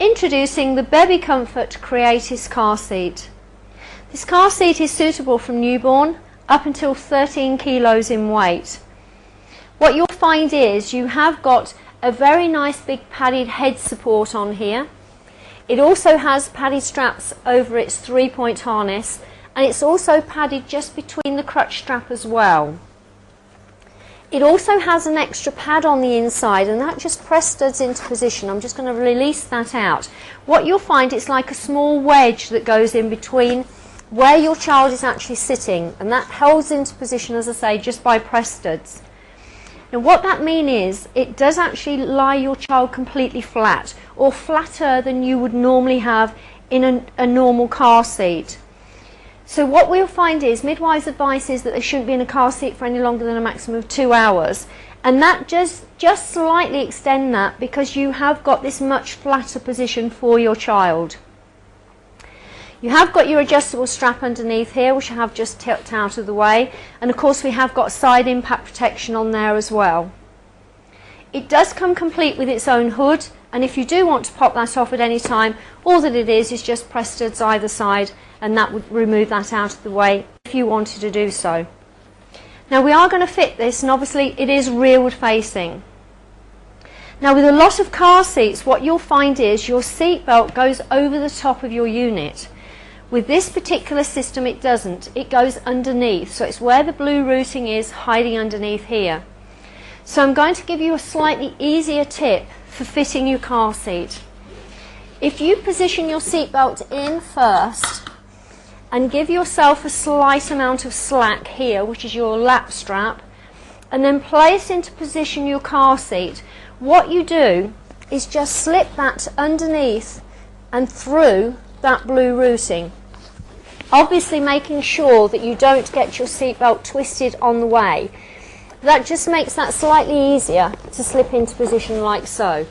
Introducing the Bebe Confort Creatis car seat. This car seat is suitable from newborn up until 13 kilos in weight. What you'll find is you have got a very nice big padded head support on here. It also has padded straps over its 3-point harness, and it's also padded just between the crutch strap as well. It also has an extra pad on the inside, and that just press studs into position. I'm just going to release that out. What you'll find, it's like a small wedge that goes in between where your child is actually sitting, and that holds into position, as I say, just by press studs. Now what that means is it does actually lie your child completely flat, or flatter than you would normally have in a normal car seat. So what we'll find is midwives' advice is that they shouldn't be in a car seat for any longer than a maximum of 2 hours, and that just slightly extend that because you have got this much flatter position for your child. You have got your adjustable strap underneath here, which I have just tipped out of the way, and of course we have got side impact protection on there as well. It does come complete with its own hood, and if you do want to pop that off at any time, all that it is just press studs either side, and that would remove that out of the way if you wanted to do so. Now we are going to fit this, and obviously it is rearward facing. Now with a lot of car seats, what you'll find is your seat belt goes over the top of your unit. With this particular system it doesn't, it goes underneath, so it's where the blue routing is hiding underneath here. So I'm going to give you a slightly easier tip for fitting your car seat. If you position your seat belt in first and give yourself a slight amount of slack here, which is your lap strap, and then place into position your car seat, what you do is just slip that underneath and through that blue routing. Obviously making sure that you don't get your seatbelt twisted on the way. That just makes that slightly easier to slip into position like so.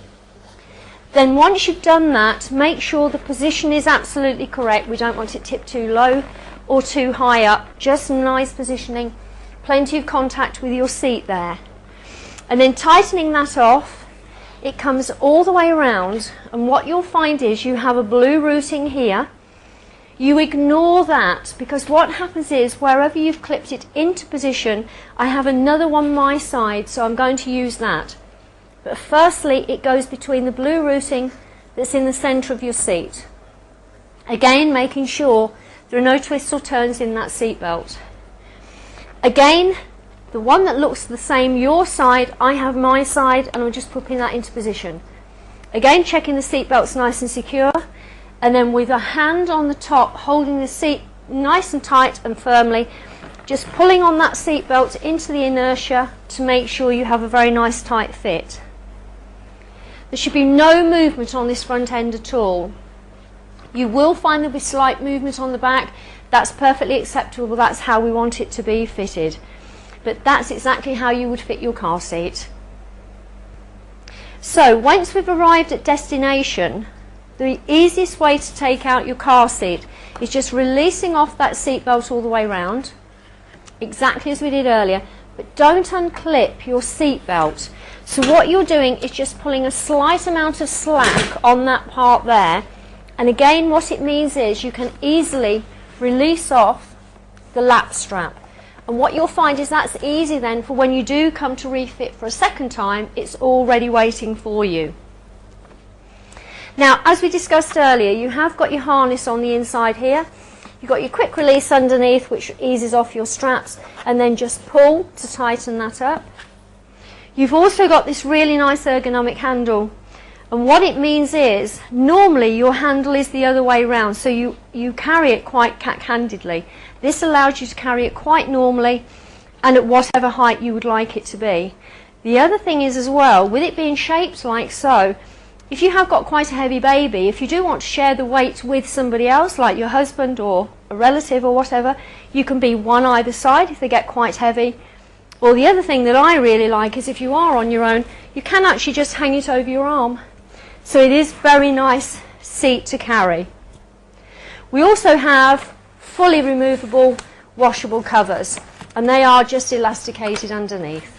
Then once you've done that, make sure the position is absolutely correct. We don't want it tipped too low or too high up. Just nice positioning, plenty of contact with your seat there. And then tightening that off, it comes all the way around, and what you'll find is you have a blue routing here. You ignore that, because what happens is wherever you've clipped it into position, I have another one my side, so I'm going to use that. But firstly, it goes between the blue routing that's in the centre of your seat. Again, making sure there are no twists or turns in that seat belt. Again, the one that looks the same, your side, I have my side, and I'm just putting that into position. Again, checking the seat belt's nice and secure, and then with a hand on the top, holding the seat nice and tight and firmly, just pulling on that seat belt into the inertia to make sure you have a very nice tight fit. There should be no movement on this front end at all. You will find there'll be slight movement on the back. That's perfectly acceptable. That's how we want it to be fitted. But that's exactly how you would fit your car seat. So once we've arrived at destination, the easiest way to take out your car seat is just releasing off that seat belt all the way round, exactly as we did earlier, but don't unclip your seat belt. So what you're doing is just pulling a slight amount of slack on that part there, and again what it means is you can easily release off the lap strap. And what you'll find is that's easy then for when you do come to refit for a second time, it's already waiting for you. Now, as we discussed earlier, you have got your harness on the inside here. You've got your quick release underneath, which eases off your straps, and then just pull to tighten that up. You've also got this really nice ergonomic handle. And what it means is, normally your handle is the other way around, so you carry it quite cack-handedly. This allows you to carry it quite normally and at whatever height you would like it to be. The other thing is as well, with it being shaped like so, if you have got quite a heavy baby, if you do want to share the weight with somebody else, like your husband or a relative or whatever, you can be one either side if they get quite heavy. Or the other thing that I really like is if you are on your own, you can actually just hang it over your arm. So it is very nice seat to carry. We also have fully removable washable covers, and they are just elasticated underneath.